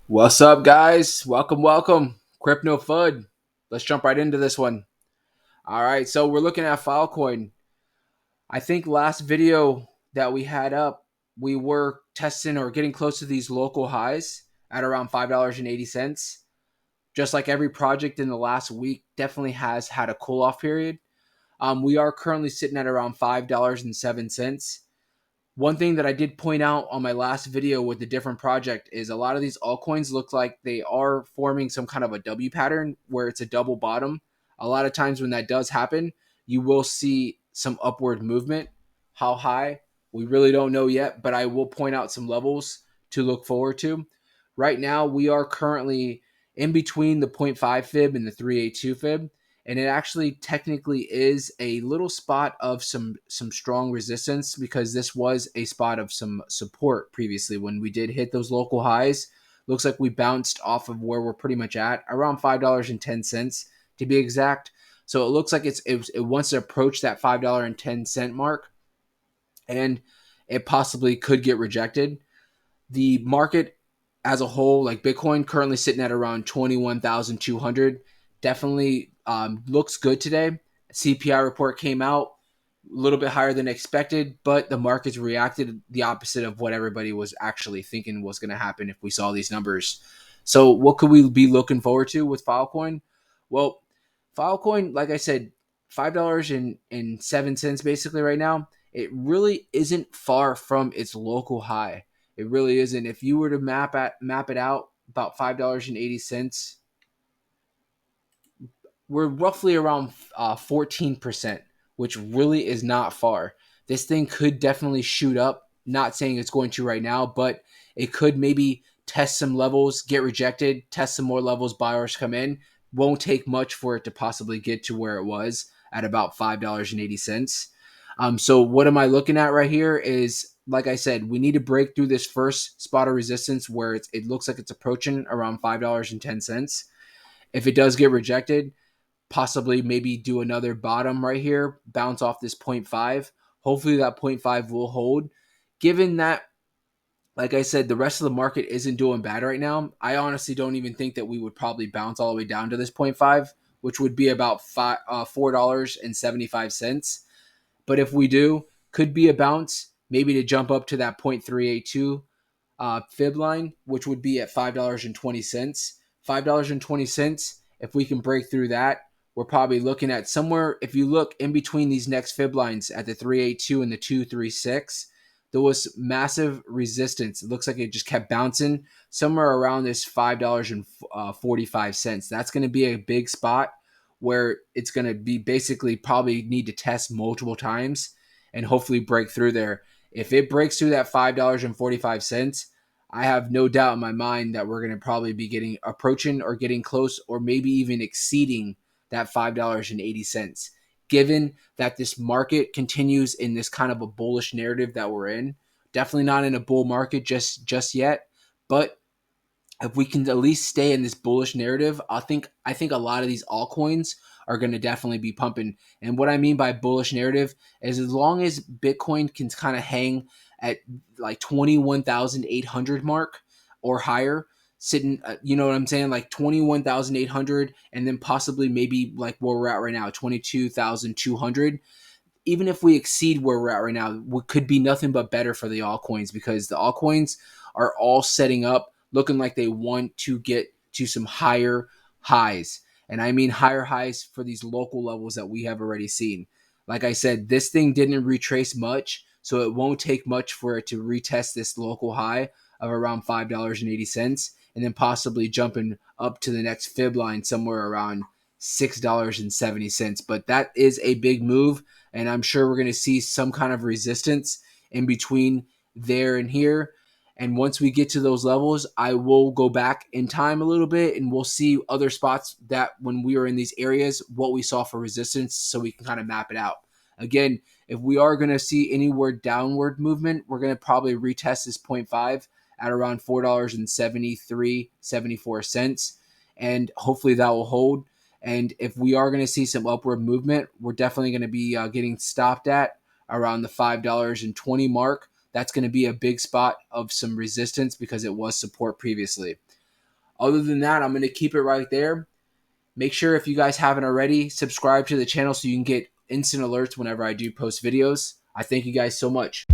What's up, guys? Welcome. Crypto FUD. Let's jump right into this one. All right, so we're looking at Filecoin. I think last video that we had up, we were testing or getting close to these local highs at around $5.80. Just like every project in the last week, definitely has had a cool off period. We are currently sitting at around $5.07. One thing that I did point out on my last video with the different project is a lot of these altcoins look like they are forming some kind of a W pattern where it's a double bottom. A lot of times when that does happen, you will see some upward movement. How high? We really don't know yet, but I will point out some levels to look forward to. Right now, we are currently in between the zero point 0.5 fib and the 382 fib, and it actually technically is a little spot of some strong resistance because this was a spot of some support previously when we did hit those local highs. Looks like we bounced off of where we're pretty much at, around $5.10 to be exact. So it looks like it wants to approach that $5.10 mark, and it possibly could get rejected. The market as a whole, like Bitcoin, currently sitting at around 21,200, definitely looks good today. CPI report came out a little bit higher than expected, but the markets reacted the opposite of what everybody was actually thinking was going to happen if we saw these numbers. So, what could we be looking forward to with Filecoin? Well, Filecoin, like I said, $5.07 basically right now. It really isn't far from its local high. It really isn't. If you were to map it out, about $5.80, we're roughly around 14%, which really is not far. This thing could definitely shoot up. Not saying it's going to right now, but it could maybe test some levels, get rejected, test some more levels, buyers come in. Won't take much for it to possibly get to where it was at about $5.80. So what am I looking at right here is, like I said, we need to break through this first spot of resistance where it looks like it's approaching around $5.10. If it does get rejected, possibly maybe do another bottom right here, bounce off this zero point 0.5. Hopefully that zero point 0.5 will hold. Given that, like I said, the rest of the market isn't doing bad right now, I honestly don't even think that we would probably bounce all the way down to this zero point 0.5, which would be about $4.75. But if we do, could be a bounce, maybe to jump up to that 0.382 fib line, which would be at $5.20. $5.20, if we can break through that, we're probably looking at somewhere, if you look in between these next fib lines at the 382 and the 236, there was massive resistance. It looks like it just kept bouncing somewhere around this $5.45. That's going to be a big spot where it's going to be basically probably need to test multiple times and hopefully break through there. If it breaks through that $5.45, I have no doubt in my mind that we're going to probably be approaching or getting close or maybe even exceeding that $5.80. Given that this market continues in this kind of a bullish narrative that we're in, definitely not in a bull market just yet, but if we can at least stay in this bullish narrative, I think a lot of these altcoins are going to definitely be pumping. And what I mean by bullish narrative is as long as Bitcoin can kind of hang at like 21,800 mark or higher, sitting, you know what I'm saying, like 21,800, and then possibly maybe like where we're at right now, 22,200. Even if we exceed where we're at right now, what could be nothing but better for the altcoins because the altcoins are all setting up looking like they want to get to some higher highs. And I mean higher highs for these local levels that we have already seen. Like I said, this thing didn't retrace much, so it won't take much for it to retest this local high of around $5.80 and then possibly jumping up to the next fib line somewhere around $6.70. But that is a big move, and I'm sure we're going to see some kind of resistance in between there and here. And once we get to those levels, I will go back in time a little bit and we'll see other spots that when we were in these areas, what we saw for resistance so we can kind of map it out. Again, if we are going to see anywhere downward movement, we're going to probably retest this zero point 0.5 at around $4.73, 74 cents. And hopefully that will hold. And if we are going to see some upward movement, we're definitely going to be getting stopped at around the $5.20 mark. That's going to be a big spot of some resistance because it was support previously. Other than that, I'm going to keep it right there. Make sure, if you guys haven't already, subscribe to the channel so you can get instant alerts whenever I do post videos. I thank you guys so much.